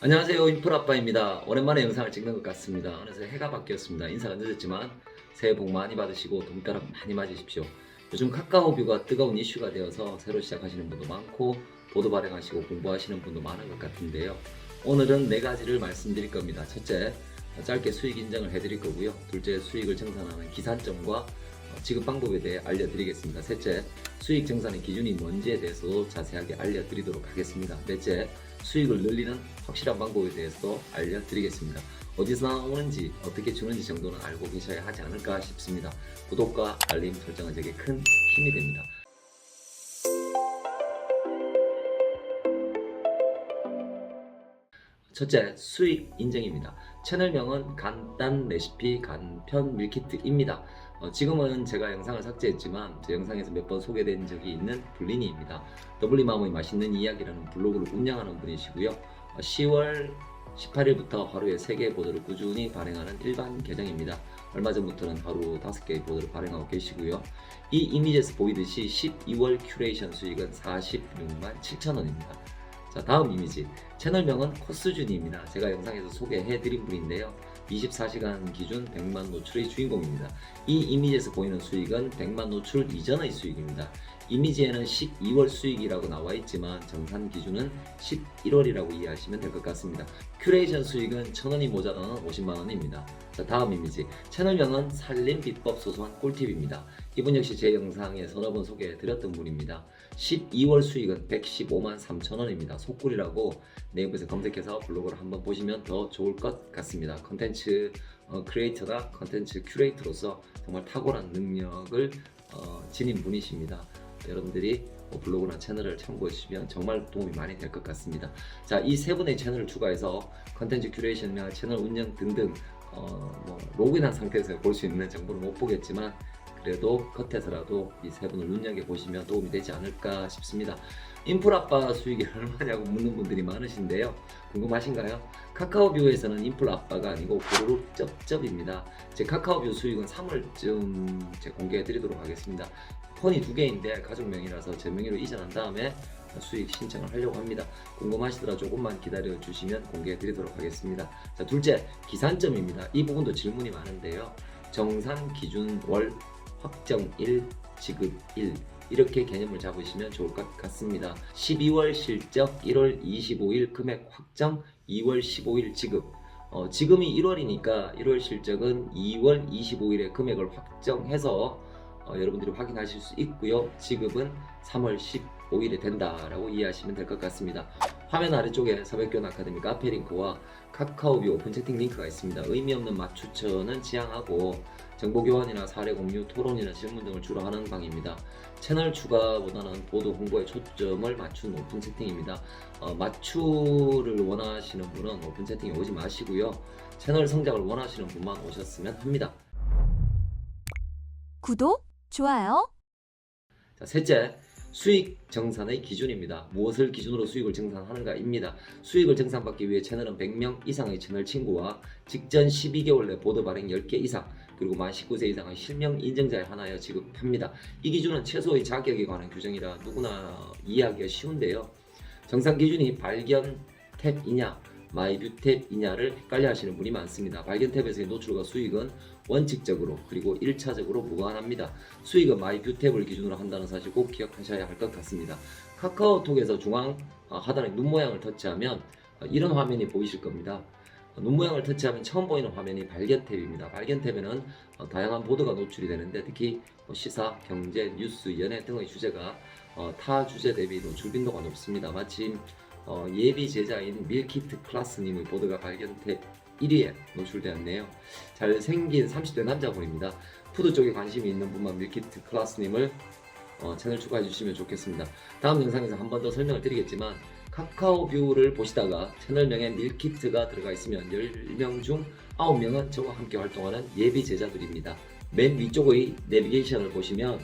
안녕하세요, 인플아빠입니다. 오랜만에 영상을 찍는 것 같습니다. 어느새 해가 바뀌었습니다. 인사가 늦었지만 새해 복 많이 받으시고 돈벼락 많이 맞으십시오. 요즘 카카오뷰가 뜨거운 이슈가 되어서 새로 시작하시는 분도 많고 보도 발행하시고 공부하시는 분도 많은 것 같은데요. 오늘은 네 가지를 말씀드릴 겁니다. 첫째, 짧게 수익 인정을 해드릴 거고요. 둘째, 수익을 정산하는 기산점과 지급 방법에 대해 알려드리겠습니다. 셋째, 수익 정산의 기준이 뭔지에 대해서도 자세하게 알려드리도록 하겠습니다. 넷째, 수익을 늘리는 확실한 방법에 대해서도 알려드리겠습니다. 어디서 나오는지 어떻게 주는지 정도는 알고 계셔야 하지 않을까 싶습니다. 구독과 알림 설정은 제게 큰 힘이 됩니다. 첫째, 수익 인증입니다. 채널명은 간단 레시피 간편 밀키트입니다. 지금은 제가 영상을 삭제했지만 제 영상에서 몇 번 소개된 적이 있는 블리니입니다. 더블리마모의 맛있는 이야기라는 블로그를 운영하는 분이시고요. 10월 18일부터 하루에 3개의 보도를 꾸준히 발행하는 일반 계정입니다. 얼마 전부터는 하루 5개의 보도를 발행하고 계시고요. 이 이미지에서 보이듯이 12월 큐레이션 수익은 46만 7천원입니다. 자, 다음 이미지. 채널명은 코스준이입니다. 제가 영상에서 소개해드린 분인데요. 24시간 기준 100만 노출의 주인공입니다. 이 이미지에서 보이는 수익은 100만 노출 이전의 수익입니다. 이미지에는 12월 수익이라고 나와 있지만 정산 기준은 11월이라고 이해하시면 될 것 같습니다. 큐레이션 수익은 1,000원이 모자라는 50만원입니다. 자, 다음 이미지. 채널명은 살림 비법 소소한 꿀팁입니다. 이분 역시 제 영상에 서너 번 소개해드렸던 분입니다. 12월 수익은 115만 3천원입니다. 속꿀이라고 네이버에서 검색해서 블로그를 한번 보시면 더 좋을 것 같습니다. 컨텐츠 크리에이터나 컨텐츠 큐레이터로서 정말 탁월한 능력을 지닌 분이십니다. 여러분들이 블로그나 채널을 참고해 주시면 정말 도움이 많이 될 것 같습니다. 자, 이 세 분의 채널을 추가해서 컨텐츠 큐레이션이나 채널 운영 등등 로그인한 상태에서 볼 수 있는 정보를 못 보겠지만 그래도 겉에서라도 이 세 분을 눈여겨보시면 도움이 되지 않을까 싶습니다. 인플아빠 수익이 얼마냐고 묻는 분들이 많으신데요. 궁금하신가요? 카카오뷰에서는 인플아빠가 아니고 고루룩 쩝쩝입니다. 제 카카오뷰 수익은 3월쯤 제 공개해드리도록 하겠습니다. 폰이 2개인데 가족명이라서 제 명의로 이전한 다음에 수익 신청을 하려고 합니다. 궁금하시더라 조금만 기다려 주시면 공개해 드리도록 하겠습니다. 자, 둘째, 기산점입니다. 이 부분도 질문이 많은데요. 정산 기준 월, 확정일, 지급일 이렇게 개념을 잡으시면 좋을 것 같습니다. 12월 실적 1월 25일 금액 확정, 2월 15일 지급. 지금이 1월이니까 1월 실적은 2월 25일에 금액을 확정해서 여러분들이 확인하실 수 있고요. 지급은 3월 15일에 된다라고 이해하시면 될 것 같습니다. 화면 아래쪽에 서백교원 아카데미 카페 링크와 카카오뷰 오픈 채팅 링크가 있습니다. 의미 없는 맛 추천은 지양하고 정보 교환이나 사례 공유, 토론이나 질문 등을 주로 하는 방입니다. 채널 추가보다는 보도 홍보에 초점을 맞춘 오픈 채팅입니다. 맞추를 원하시는 분은 오픈 채팅에 오지 마시고요. 채널 성장을 원하시는 분만 오셨으면 합니다. 구독, 좋아요. 자, 셋째, 수익 정산의 기준입니다. 무엇을 기준으로 수익을 정산하는가입니다. 수익을 정산받기 위해 채널은 100명 이상의 채널 친구와 직전 12개월 내 보도 발행 10개 이상 그리고 만 19세 이상의 실명 인증자에 한하여 지급합니다. 이 기준은 최소의 자격에 관한 규정이라 누구나 이해하기가 쉬운데요. 정산 기준이 발견 탭이냐 마이뷰 탭이냐를 헷갈려 하시는 분이 많습니다. 발견 탭에서의 노출과 수익은 원칙적으로 그리고 1차적으로 무관합니다. 수익은 마이뷰 탭을 기준으로 한다는 사실 꼭 기억하셔야 할 것 같습니다. 카카오톡에서 중앙 하단에 눈 모양을 터치하면 이런 화면이 보이실 겁니다. 눈 모양을 터치하면 처음 보이는 화면이 발견 탭입니다. 발견 탭에는 다양한 보도가 노출이 되는데 특히 시사, 경제, 뉴스, 연예 등의 주제가 타 주제 대비 노출 빈도가 높습니다. 마침 예비 제자인 밀키트 클라스님의 보도가 발견 탭 1위에 노출되었네요. 잘생긴 30대 남자분입니다. 푸드 쪽에 관심이 있는 분만 밀키트 클라스님을 채널 추가해 주시면 좋겠습니다. 다음 영상에서 한 번 더 설명을 드리겠지만 카카오뷰를 보시다가 채널명에 밀키트가 들어가 있으면 10명 중 9명은 저와 함께 활동하는 예비 제자들입니다. 맨 위쪽의 내비게이션을 보시면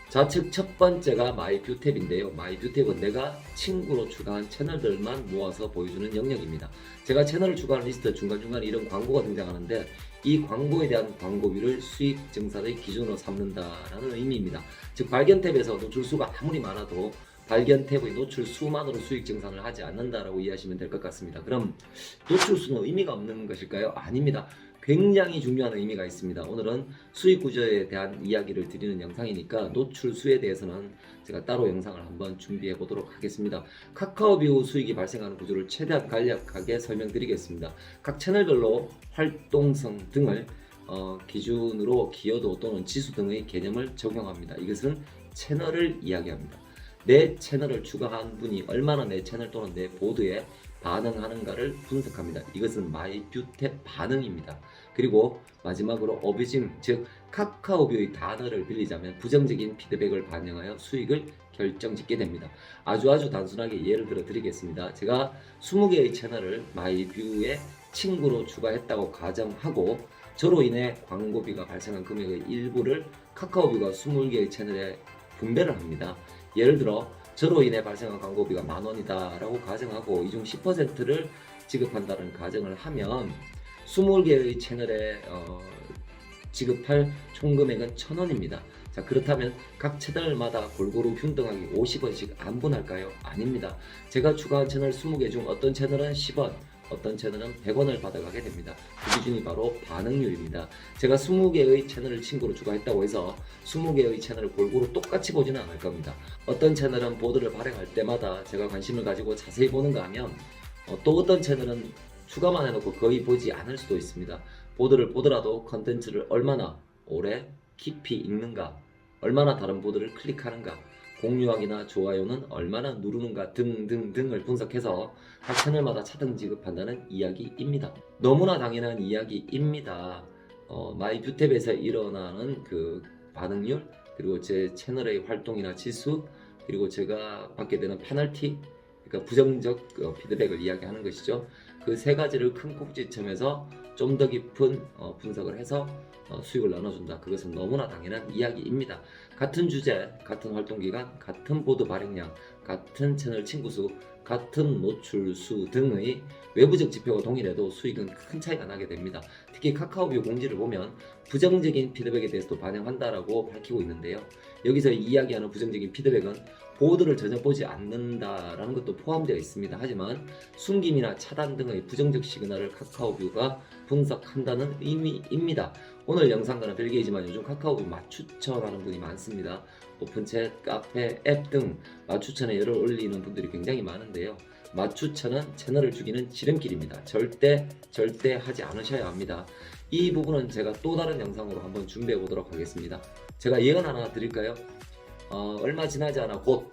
좌측 첫 번째가 마이뷰 탭인데요. 마이뷰 탭은 내가 친구로 추가한 채널들만 모아서 보여주는 영역입니다. 제가 채널을 추가하는 리스트 중간중간에 이런 광고가 등장하는데 이 광고에 대한 광고비를 수익 정산의 기준으로 삼는다라는 의미입니다. 즉 발견 탭에서 노출수가 아무리 많아도 발견 탭의 노출 수만으로 수익 증산을 하지 않는다라고 이해하시면 될 것 같습니다. 그럼 노출 수는 의미가 없는 것일까요? 아닙니다. 굉장히 중요한 의미가 있습니다. 오늘은 수익 구조에 대한 이야기를 드리는 영상이니까 노출 수에 대해서는 제가 따로 영상을 한번 준비해 보도록 하겠습니다. 카카오뷰 수익이 발생하는 구조를 최대한 간략하게 설명드리겠습니다. 각 채널별로 활동성 등을 기준으로 기여도 또는 지수 등의 개념을 적용합니다. 이것은 채널을 이야기합니다. 내 채널을 추가한 분이 얼마나 내 채널 또는 내 보드에 반응하는가를 분석합니다. 이것은 마이뷰탭 반응입니다. 그리고 마지막으로 어뷰징, 즉 카카오뷰의 단어를 빌리자면 부정적인 피드백을 반영하여 수익을 결정짓게 됩니다. 아주 단순하게 예를 들어 드리겠습니다. 제가 20개의 채널을 마이뷰에 친구로 추가했다고 가정하고 저로 인해 광고비가 발생한 금액의 일부를 카카오뷰가 20개의 채널에 분배를 합니다. 예를 들어 저로 인해 발생한 광고비가 10,000원이다 라고 가정하고 이 중 10%를 지급한다는 가정을 하면 20개의 채널에 지급할 총 금액은 1,000원입니다. 자, 그렇다면 각 채널마다 골고루 균등하게 50원씩 안분할까요? 아닙니다. 제가 추가한 채널 20개 중 어떤 채널은 10원, 어떤 채널은 100원을 받아가게 됩니다. 그 기준이 바로 반응률입니다. 제가 20개의 채널을 친구로 추가했다고 해서 20개의 채널을 골고루 똑같이 보지는 않을 겁니다. 어떤 채널은 보드를 발행할 때마다 제가 관심을 가지고 자세히 보는가 하면 또 어떤 채널은 추가만 해놓고 거의 보지 않을 수도 있습니다. 보드를 보더라도 컨텐츠를 얼마나 오래 깊이 읽는가, 얼마나 다른 보드를 클릭하는가, 공유하기나 좋아요는 얼마나 누르는가 등등등을 분석해서 각 채널마다 차등 지급한다는 이야기입니다. 너무나 당연한 이야기입니다. 마이뷰탭에서 일어나는 그 반응률, 그리고 제 채널의 활동이나 지수, 그리고 제가 받게 되는 페널티, 그러니까 부정적 피드백을 이야기하는 것이죠. 그 세 가지를 큰 꼭지점에서 좀 더 깊은 분석을 해서 수익을 나눠준다. 그것은 너무나 당연한 이야기입니다. 같은 주제, 같은 활동기간, 같은 보드 발행량, 같은 채널 친구수, 같은 노출수 등의 외부적 지표가 동일해도 수익은 큰 차이가 나게 됩니다. 특히 카카오뷰 공지를 보면 부정적인 피드백에 대해서도 반영한다라고 밝히고 있는데요. 여기서 이야기하는 부정적인 피드백은 보드를 전혀 보지 않는다라는 것도 포함되어 있습니다. 하지만 숨김이나 차단 등의 부정적 시그널을 카카오뷰가 분석한다는 의미입니다. 오늘 영상과는 별개이지만 요즘 카카오뷰 맞추천하는 분이 많습니다. 오픈챗, 카페, 앱 등 맞추천에 열을 올리는 분들이 굉장히 많은데요. 맞추천은 채널을 죽이는 지름길입니다. 절대 하지 않으셔야 합니다. 이 부분은 제가 또 다른 영상으로 한번 준비해 보도록 하겠습니다. 제가 예언 하나 드릴까요? 얼마 지나지 않아 곧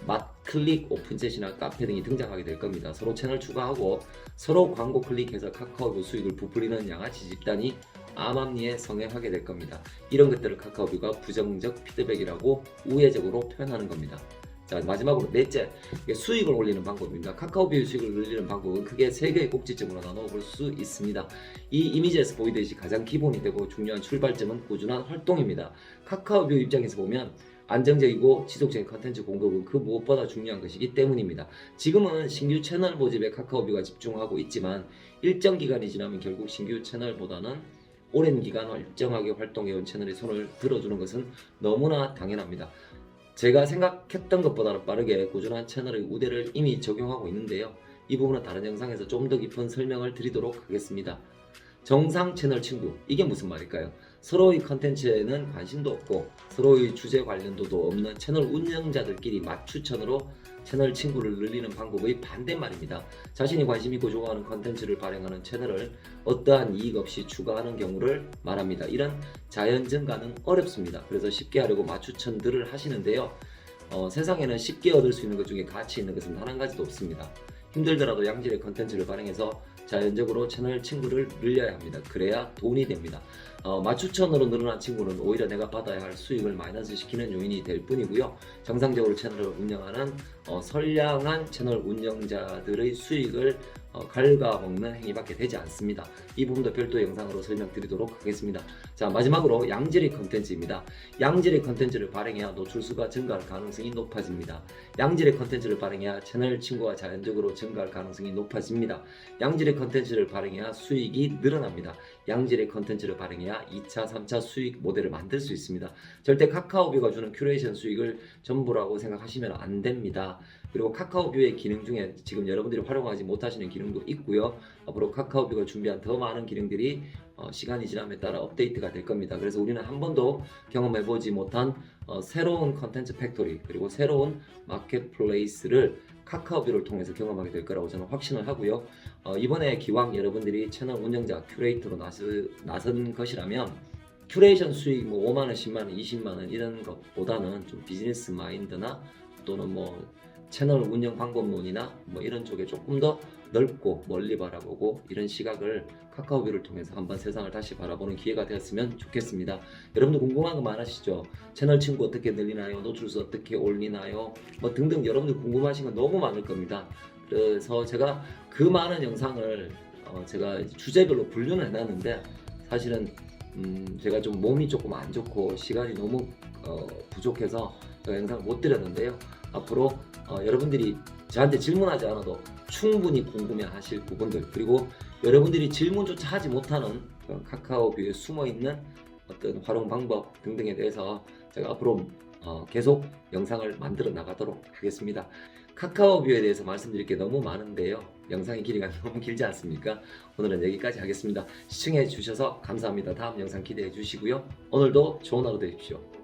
맛클릭, 오픈챗이나 카페 등이 등장하게 될 겁니다. 서로 채널 추가하고 서로 광고 클릭해서 카카오뷰 수익을 부풀리는 양아치 집단이 암암리에 성행하게 될 겁니다. 이런 것들을 카카오뷰가 부정적 피드백이라고 우회적으로 표현하는 겁니다. 자, 마지막으로 넷째, 수익을 올리는 방법입니다. 카카오뷰 수익을 늘리는 방법은 크게 3개의 꼭지점으로 나눠볼 수 있습니다. 이 이미지에서 보이듯이 가장 기본이 되고 중요한 출발점은 꾸준한 활동입니다. 카카오뷰 입장에서 보면 안정적이고 지속적인 컨텐츠 공급은 그 무엇보다 중요한 것이기 때문입니다. 지금은 신규 채널 모집에 카카오뷰가 집중하고 있지만 일정 기간이 지나면 결국 신규 채널보다는 오랜 기간 일정하게 활동해온 채널에 손을 들어주는 것은 너무나 당연합니다. 제가 생각했던 것보다는 빠르게 꾸준한 채널의 우대를 이미 적용하고 있는데요. 이 부분은 다른 영상에서 좀 더 깊은 설명을 드리도록 하겠습니다. 정상 채널 친구, 이게 무슨 말일까요? 서로의 컨텐츠에는 관심도 없고 서로의 주제 관련도도 없는 채널 운영자들끼리 맞추천으로 채널 친구를 늘리는 방법의 반대말입니다. 자신이 관심 있고 좋아하는 컨텐츠를 발행하는 채널을 어떠한 이익 없이 추가하는 경우를 말합니다. 이런 자연 증가는 어렵습니다. 그래서 쉽게 하려고 맞추천들을 하시는데요. 세상에는 쉽게 얻을 수 있는 것 중에 가치 있는 것은 단 한 가지도 없습니다. 힘들더라도 양질의 컨텐츠를 발행해서 자연적으로 채널 친구를 늘려야 합니다. 그래야 돈이 됩니다. 맞추천으로 늘어난 친구는 오히려 내가 받아야 할 수익을 마이너스 시키는 요인이 될 뿐이고요. 정상적으로 채널을 운영하는 선량한 채널 운영자들의 수익을 갉아먹는 행위밖에 되지 않습니다. 이 부분도 별도 영상으로 설명드리도록 하겠습니다. 자, 마지막으로 양질의 컨텐츠입니다. 양질의 컨텐츠를 발행해야 노출수가 증가할 가능성이 높아집니다. 양질의 컨텐츠를 발행해야 채널 친구가 자연적으로 증가할 가능성이 높아집니다. 양질의 컨텐츠를 발행해야 수익이 늘어납니다. 양질의 컨텐츠를 발행해야 2차, 3차 수익 모델을 만들 수 있습니다. 절대 카카오뷰가 주는 큐레이션 수익을 전부라고 생각하시면 안 됩니다. 그리고 카카오뷰의 기능 중에 지금 여러분들이 활용하지 못하시는 기능도 있고요. 앞으로 카카오뷰가 준비한 더 많은 기능들이 시간이 지남에 따라 업데이트가 될 겁니다. 그래서 우리는 한 번도 경험해보지 못한 새로운 컨텐츠 팩토리 그리고 새로운 마켓플레이스를 카카오뷰를 통해서 경험하게 될 거라고 저는 확신을 하고요. 이번에 기왕 여러분들이 채널 운영자 큐레이터로 나선 것이라면 큐레이션 수익 뭐 5만원, 10만원, 20만원 이런 것보다는 좀 비즈니스 마인드나 또는 뭐 채널 운영 방법론이나 뭐 이런 쪽에 조금 더 넓고 멀리 바라보고 이런 시각을 카카오뷰를 통해서 한번 세상을 다시 바라보는 기회가 되었으면 좋겠습니다. 여러분들 궁금한 거 많으시죠? 채널 친구 어떻게 늘리나요? 노출수 어떻게 올리나요? 뭐 등등 여러분들 궁금하신 거 너무 많을 겁니다. 그래서 제가 그 많은 영상을 제가 주제별로 분류는 해놨는데 사실은 제가 좀 몸이 조금 안 좋고 시간이 너무 부족해서 제가 영상을 못 드렸는데요. 앞으로 여러분들이 저한테 질문하지 않아도 충분히 궁금해하실 부분들 그리고 여러분들이 질문조차 하지 못하는 카카오뷰에 숨어있는 어떤 활용 방법 등등에 대해서 제가 앞으로 계속 영상을 만들어 나가도록 하겠습니다. 카카오뷰에 대해서 말씀드릴 게 너무 많은데요. 영상의 길이가 너무 길지 않습니까? 오늘은 여기까지 하겠습니다. 시청해 주셔서 감사합니다. 다음 영상 기대해 주시고요. 오늘도 좋은 하루 되십시오.